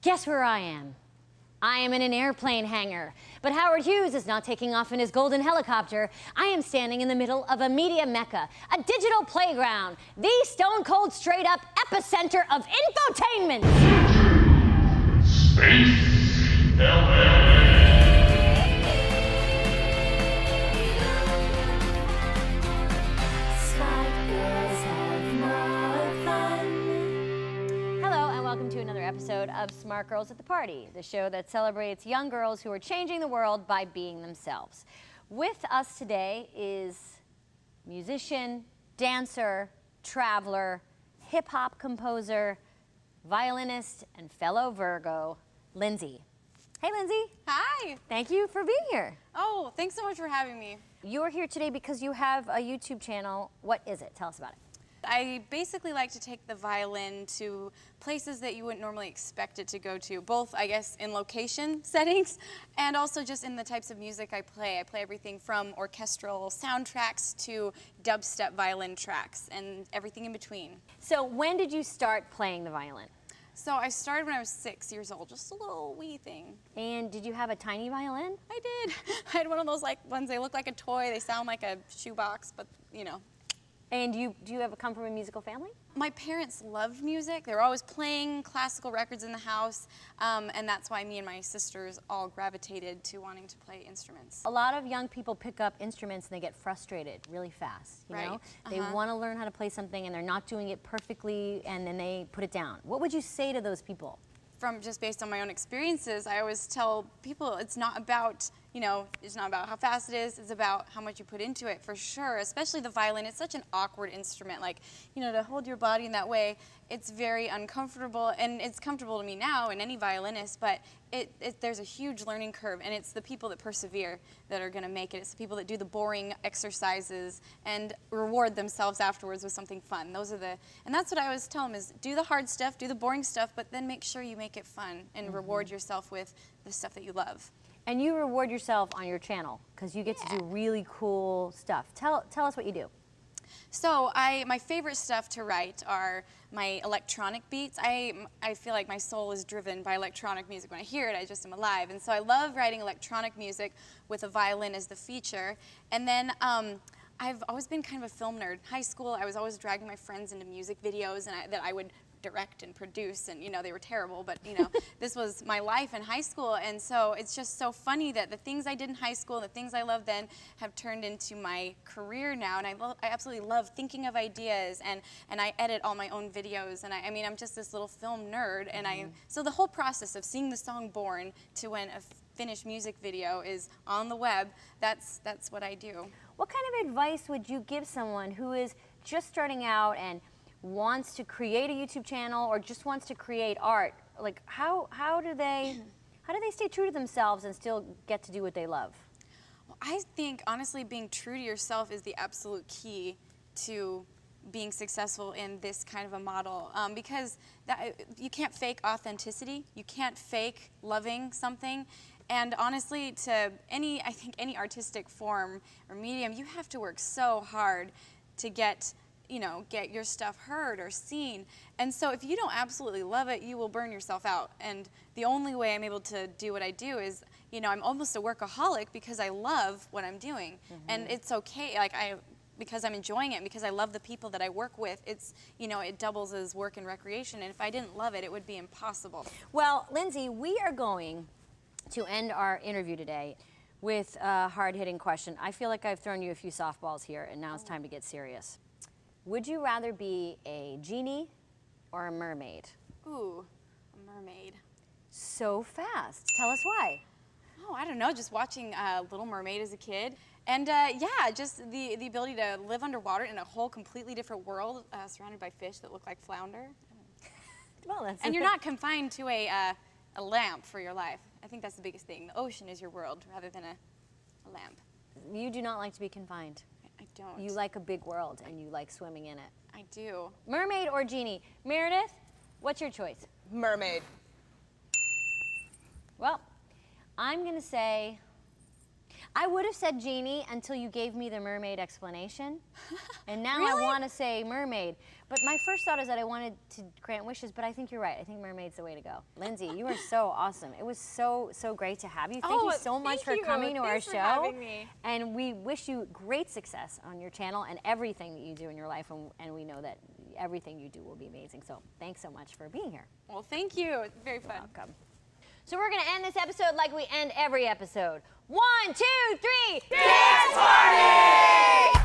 Guess where I am? I am in an airplane hangar, but Howard Hughes is not taking off in his golden helicopter. I am standing in the middle of a media mecca, a digital playground, the stone cold straight up epicenter of infotainment. Space LA. Welcome to another episode of Smart Girls at the Party, the show that celebrates young girls who are changing the world by being themselves. With us today is musician, dancer, traveler, hip-hop composer, violinist, and fellow Virgo, Lindsey. Hey, Lindsey. Hi. Thank you for being here. Oh, thanks so much for having me. You're here today because you have a YouTube channel. What is it? Tell us about it. I basically like to take the violin to places that you wouldn't normally expect it to go to, both, I guess, in location settings and also just in the types of music I play. I play everything from orchestral soundtracks to dubstep violin tracks and everything in between. So when did you start playing the violin? So I started when I was 6 years old, just a little wee thing. And did you have a tiny violin? I did. I had one of those ones, they look like a toy, they sound like a shoebox, but you know. And do you ever come from a musical family? My parents loved music. They were always playing classical records in the house, and that's why me and my sisters all gravitated to wanting to play instruments. A lot of young people pick up instruments and they get frustrated really fast, you know? They want to learn how to play something and they're not doing it perfectly and then they put it down. What would you say to those people? From just based on my own experiences, I always tell people it's not about, it's not about how fast it is, it's about how much you put into it, for sure. Especially the violin, it's such an awkward instrument. Like, to hold your body in that way, it's very uncomfortable, and it's comfortable to me now in any violinist, but there's a huge learning curve, and it's the people that persevere that are gonna make it. It's the people that do the boring exercises and reward themselves afterwards with something fun. And that's what I always tell them is do the hard stuff, do the boring stuff, but then make sure you make it fun and reward yourself with the stuff that you love. And you reward yourself on your channel because you get to do really cool stuff. Tell us what you do. So my favorite stuff to write are my electronic beats. I feel like my soul is driven by electronic music. When I hear it, I just am alive. And so I love writing electronic music with a violin as the feature. And then I've always been kind of a film nerd. High school, I was always dragging my friends into music videos that I would direct and produce, and they were terrible, but this was my life in high school, and so it's just so funny that the things I did in high school, the things I loved then, have turned into my career now, and I absolutely love thinking of ideas, and I edit all my own videos, and I'm just this little film nerd, and so the whole process of seeing the song born to when a finished music video is on the web, that's what I do. What kind of advice would you give someone who is just starting out and wants to create a YouTube channel or just wants to create art? Like how do they stay true to themselves and still get to do what they love? Well, I think honestly being true to yourself is the absolute key to being successful in this kind of a model, because you can't fake authenticity, you can't fake loving something, and honestly I think any artistic form or medium, you have to work so hard to get your stuff heard or seen. And so if you don't absolutely love it, you will burn yourself out. And the only way I'm able to do what I do is, I'm almost a workaholic because I love what I'm doing. And it's okay, because I'm enjoying it, because I love the people that I work with, it doubles as work and recreation. And if I didn't love it, it would be impossible. Well, Lindsey, we are going to end our interview today with a hard-hitting question. I feel like I've thrown you a few softballs here, and now it's time to get serious. Would you rather be a genie or a mermaid? Ooh, a mermaid. So fast. Tell us why. Oh, I don't know, just watching Little Mermaid as a kid. And just the ability to live underwater in a whole completely different world, surrounded by fish that look like flounder. Well, and you're not confined to a lamp for your life. I think that's the biggest thing. The ocean is your world rather than a lamp. You do not like to be confined. I don't. You like a big world and you like swimming in it. I do. Mermaid or genie? Meredith, what's your choice? Mermaid. Well, I'm gonna say I would have said genie until you gave me the mermaid explanation. And now Really? I want to say mermaid. But my first thought is that I wanted to grant wishes, but I think you're right. I think mermaid's the way to go. Lindsey, you are so awesome. It was so great to have you. Thank you so much for coming to our show. Thanks for having me. And we wish you great success on your channel and everything that you do in your life. And we know that everything you do will be amazing. So thanks so much for being here. Well, thank you. It's very fun. You're welcome. So we're going to end this episode like we end every episode. 1, 2, 3. Dance party!